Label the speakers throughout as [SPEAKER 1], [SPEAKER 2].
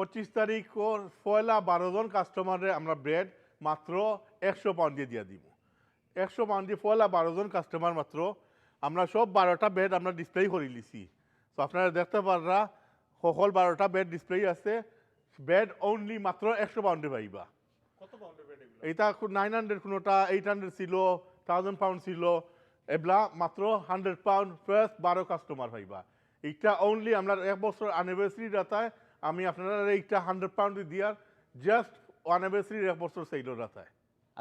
[SPEAKER 1] 25 তারিখ পয়লা 12 জন কাস্টমারে আমরা ব্রেড মাত্র 100 পাউন্ড দিয়ে দিব। 100 পাউন্ড দিয়ে পয়লা 12 জন কাস্টমার মাত্র আমরা সব 12টা বেড আমরা ডিসপ্লে করে লিছি। তো আপনারা দেখতে পাররা সকল 12টা বেড ডিসপ্লে আছে। বেড অনলি মাত্র 100 পাউন্ডে পাইবা।
[SPEAKER 2] কত পাউন্ডের বেড এগুলো?
[SPEAKER 1] এটা 900 কোনোটা 800 ছিল, 1000 পাউন্ড ছিল, এবলা মাত্র 100 পাউন্ড ফার্স্ট 12 কাস্টমার পাইবা। এটা অনলি আমরা 1 বছর অ্যানিভার্সারি রাতায় আমি আপনারা এইটা 100 পাউন্ড দিয়ার জাস্ট অ্যানিভার্সারি 1 বছর সেইলো রাতায়।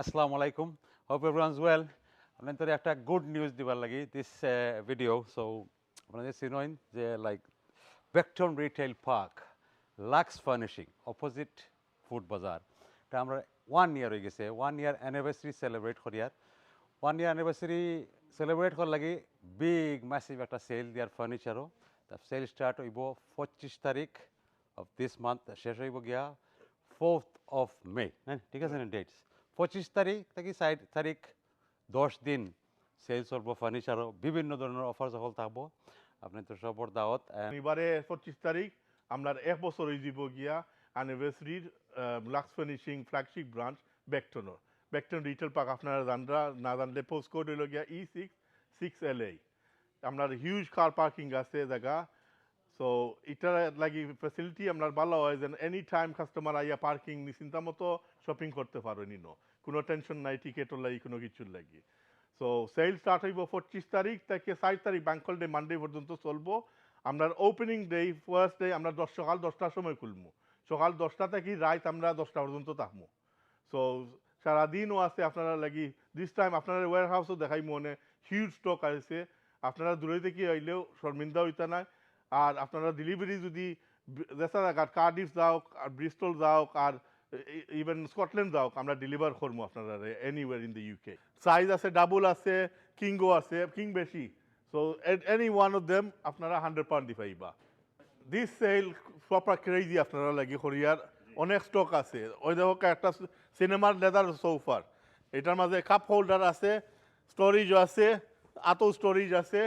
[SPEAKER 3] Assalamu alaikum. Hope everyone's well. আপনাদের একটা গুড নিউজ দিবার লাগি দিস ভিডিও। সো আপনাদের চিনইন যে like Beckton retail park Luxe furnishing opposite food bazaar এটা আমরা 1 ইয়ার হয়ে গেছে। 1 ইয়ার অ্যানিভার্সারি সেলিব্রেট করিয়ার 1 ইয়ার অ্যানিভার্সারি সেলিব্রেট করার লাগি বিগ ম্যাসিভ একটা সেল দিয়ার ফার্নিচারও। তার সেল স্টার্ট হইব 25 তারিখ অফ দিস মান্থ, শেষ হইব গিয়া 4th of May, হ্যাঁ ঠিক আছে না ডেটস। 25 তারিখ থেকে 60 তারিখ 10 দিন সেল চলব, ফার্নিচারও বিভিন্ন ধরনের অফার সকল থাকবো। আপনি তো সবর দাওয়াত।
[SPEAKER 1] এবারে 25 তারিখ আমরা 1 বছর হয়ে যাব গিয়া অ্যানিভার্সারির লাক্স ফার্নিশিং ফ্ল্যাগশিপ ব্রাঞ্চ বেকটনের। বেকটন রিটেল পার্ক আপনারা জানরা, না জানলে পোস্ট কোড হইল গিয়া E66LA। আমরা হিউজ কার পার্কিং আছে জায়গা। সো এটার লাগি ফ্যাসিলিটি আপনার ভালো হয় যেন এনি টাইম কাস্টমার আইয়া পার্কিং চিন্তা মতো শপিং করতে পারো নিনো, কোনো টেনশন নাই টিকেটর লাগি কোনো কিছুর লাগি। সো সেল স্টার্ট হইব 25 তারিখ থেকে 60 তারিখ ব্যাংক হলিডে মানডে পর্যন্ত চলবো। আমরা ওপেনিং ডে ফার্স্ট ডে আমরা সকাল 10টার সময় খুলবো। সকাল 10টা থেকে রাত আমরা 10টা পর্যন্ত থাকবো। সো সারাদিনও আছে আপনারা লাগি। দিস টাইম আপনারা ওয়ার হাউসও দেখাই মনে হিউজ স্টক আছে। আপনারা দূরে থেকে আইলেও শর্মিন্দা হইতা নাই। আর আপনারা ডেলিভারি যদি দেখা যায় কার্ডিফ যাওক আর ব্রিস্টল যাওক আর ইভেন স্কটল্যান্ড যাওক আমরা ডেলিভার করবো আপনারা anywhere in the UK. Size আছে, ডাবল আছে, কিংও আছে, কিং বেশি। So any one of them আপনারা 100 পাউন্ড দি পাইবা। দিস সেল প্রপার ক্রেজি আপনারা লাগি হরিয়ার অনেক স্টক আছে। ওই দেখো একটা সিনেমার লেদার সোফার, এটার মাঝে কাপ হোল্ডার আছে, স্টোরেজ আছে, আতো স্টোরেজ আছে,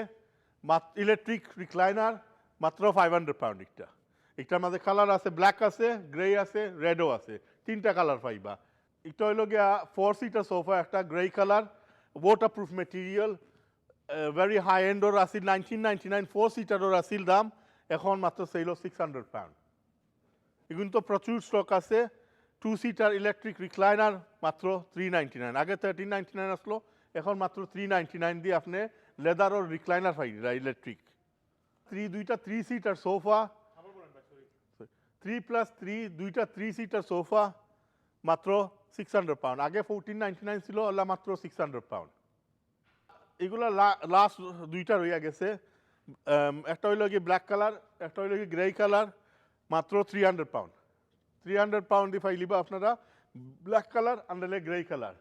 [SPEAKER 1] ইলেকট্রিক রিক্লাইনার মাত্র 500 পাউন্ড। একটার মাঝে কালার আছে, ব্ল্যাক আছে, গ্রে আছে, রেডও আছে, 3টা কালার পাইবা। এটা হইল গিয়া 4 সিটার সোফা, একটা grey colour, waterproof material, very high এন্ডর আসিল 1999, 4 সিটারও আসিল দাম, এখন মাত্র সেইল 600 পাউন্ড। এগুলো তো প্রচুর স্টক আছে। 2 সিটার ইলেকট্রিক রিক্লাইনার মাত্র 399, আগে 1399 আসলো, এখন মাত্র 399 দিয়ে আপনি লেদার ও রিক্লাইনার পাইরা ইলেকট্রিক। দুইটা 3 সিটার সোফা, 3+3 দুইটা 3 সিটার সোফা মাত্র 600 পাউন্ড, আগে 1499 ছিল, ওলা মাত্র 600 পাউন্ড। এগুলা লাস্ট দুইটা রইয়া গেছে। একটা হইল কি ব্ল্যাক কালার, একটা হইল কি গ্রে কালার, মাত্র 300 পাউন্ড। 300 পাউন্ড দিয়ে পাইলিবা আপনারা ব্ল্যাক কালার আন্ডারলে গ্রে কালার।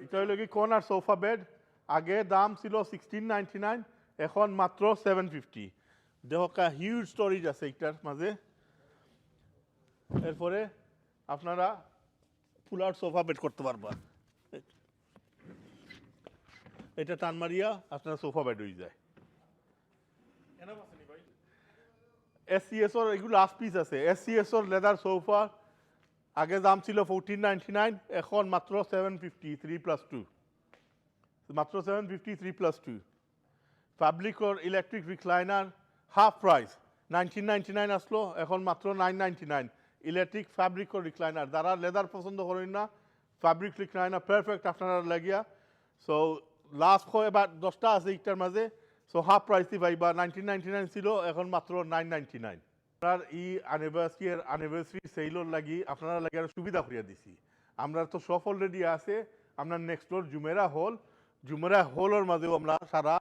[SPEAKER 1] এটা হইল কি কর্নার সোফা বেড, আগে দাম ছিল 1699, এখন মাত্র 750। দেখা হিউজ স্টোরেজ আছে এটার মাঝে। এরপরে আপনারা ফুল আউট সোফা বেড করতে পারবা। এটা টান মারিয়া আপনারা সোফা বেড হয়ে যায়।
[SPEAKER 2] এনাফ আছে নি ভাই?
[SPEAKER 1] SCS ওর এগুলো লাস্ট পিস আছে। SCS ওর লেদার সোফা আগে দাম ছিল 1499, এখন মাত্র 750 3+2, মাত্র 750 3+2। ফ্যাব্রিক ওর ইলেকট্রিক রিক্লাইনার হাফ প্রাইস 1999 আসলো, এখন মাত্র 999। ইলেকট্রিক ফ্যাব্রিক ওর রিক্লাইনার, যারা লেদার পছন্দ করেন না, ফ্যাব্রিক রিক্লাইনার পারফেক্ট আপনারা লাগিয়া। সো লাস্ট হয় এবার 10টা আছে এইটার মাঝে। সো হাফ প্রাইসই পাইবা, 1999 ছিল, এখন মাত্র 999। আপনার অ্যানিভার্সারি সেইলর লাগি আপনারা লাগি আরো সুবিধা করিয়া দিছি। আমরা তো সব অলরেডি আছে। আপনার নেক্সট ডোর জুমেরা হোলের মাঝেও আমরা সারা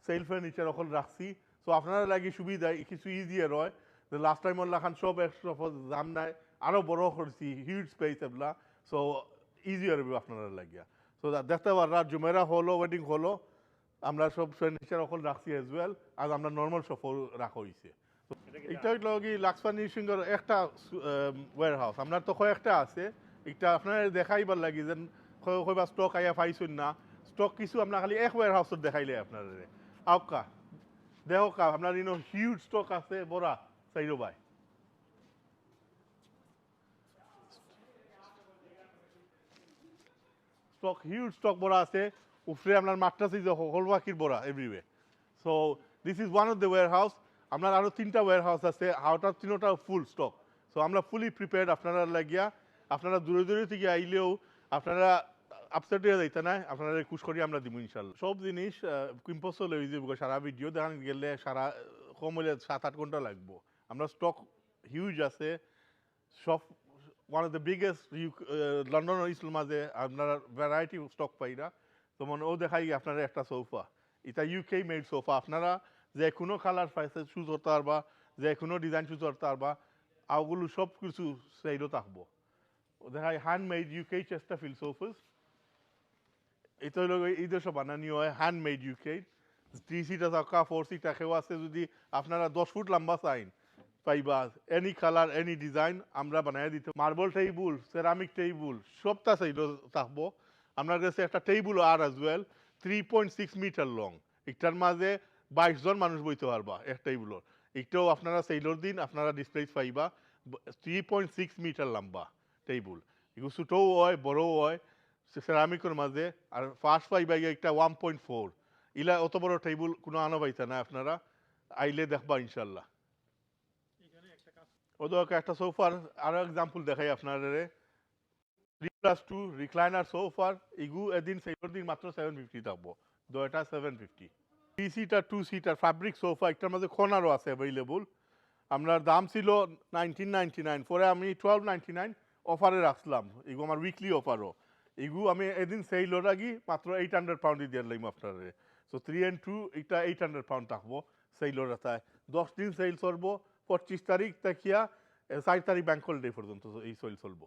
[SPEAKER 1] সেল ফার্নিচার এখন রাখছি। সো আপনারা লাগি সুবিধা কিছু ইজিয়ার হয়। লাস্ট টাইম লাখান সব দাম নাই, আরও বড় করছি, হিউজ স্পেস এগুলা। সো ইজিয়ার হবে আপনারা লাগিয়া। সো দেখতে পারা জুমেরা হলো, ওয়েডিং হলো, আমরা সব ফার্নিচার এখন রাখছি এজ ওয়েল। আর আমরা নর্মাল সব রাখা হয়েছে। এটা হইল কি লাক্স ফার্নিশিং এর একটা ওয়ার হাউস। আমরা তো কয়েকটা আছে, এটা আপনারা দেখাইবার লাগি যেন কয়বার স্টক আইয়া পাইছেন না। স্টক কিছু আপনার খালি এক ওয়ার হাউসত দেখাইলে আপনার আউকা দেহকা আপনার ইনো হিউজ স্টক আছে বড়া চাইরো ভাই। স্টক হিউজ স্টক বড়া আছে উপরে আপনার মাত্রাস ইজ হলওয়াকির বড়া এভরিওয়ে so this is one of the warehouse আপনার আরও 3টা ওয়্যার হাউস আছে হাওটার 3টা ফুল স্টক সো আমরা ফুলি প্রিপেয়ার্ড আপনারা লাগিয়া আপনারা দূরে দূরে থেকে আইলেও আপনারা আপসেট হয়ে যাইতে না আপনারা কুশ করি আমরা দিব ইনশাল্লাহ সব জিনিস কিম্পসও লই যাব সারা ভিডিও দেখান গেলে সারা কম হলে 7-8 ঘন্টা লাগবো আমরা স্টক হিউজ আছে সব one of the biggest London ও ইসলাম মাঝে আপনারা ভ্যারাইটি স্টক পাইরা যেমন ও দেখাই আপনারা একটা সোফা এটা ইউকে মেড সোফা আপনারা যে কোনো কালার পাইছে চুজ করতে পারবা যে কোনো ডিজাইন চুজ করতে পারবা ওগুলো সব কিছু সেইরও থাকবো ও দেখাই হ্যান্ডমেড ইউকে চেস্টারফিল্ড সোফাস এটা হলো এই দেশে বানানি হয় হ্যান্ডমেড ইউকে 3 সিটার থাকা 4 সিটার কেউ আছে যদি আপনারা 10 ফুট লম্বা চাইন পাইবা এনি কালার এনি ডিজাইন আমরা বানাই দিতে মার্বল টেবিল সেরামিক টেবিল সবটা সেইটা থাকবো আপনার কাছে একটা টেবিল আর অ্যাজ ওয়েল 3.6 মিটার লং একটার মাঝে 22 জন মানুষ বইতে পারবা এক টেবিলর একটাও আপনারা সেইলোর দিন আপনারা ডিসপ্লে পাইবা 3.6 মিটার লম্বা টেবিল এগুলো ছোটও হয় বড়ও হয় সেরামিকের মাঝে আর ফার্স্ট পাইবা একটা 1.4 ইলা অত বড় টেবিল কোনো আনো পাইছে না আপনারা আইলে দেখবা ইনশাল্লাহ ওদের একটা সোফার আরো এক্সাম্পল দেখাই আপনাদের 3+2 রিক্লাইনার সোফার ইগু এদিন সেইগুলোর দিন মাত্র 750 থাকবো দুইটা 750 3 সিটার 2 সিটার ফ্যাব্রিক সোফা একটার মধ্যে খনারও আছে অ্যাভেলেবল আপনার দাম ছিল 1999 পরে আমি 1299 অফারে রাখলাম ইগু আমার উইকলি অফারও ইগু আমি এদিন সেইলোর আগি মাত্র 800 পাউন্ড দিয়ে দিলাম আপনাদের সো 3 and 2 এটা 800 পাউন্ড থাকবো সেইলোর রাতায় 10 দিন সেল চলবো 25 তারিখ দেখিয়া 4 তারিখ ব্যাংক হলিডে পর্যন্ত এই সেল চলবো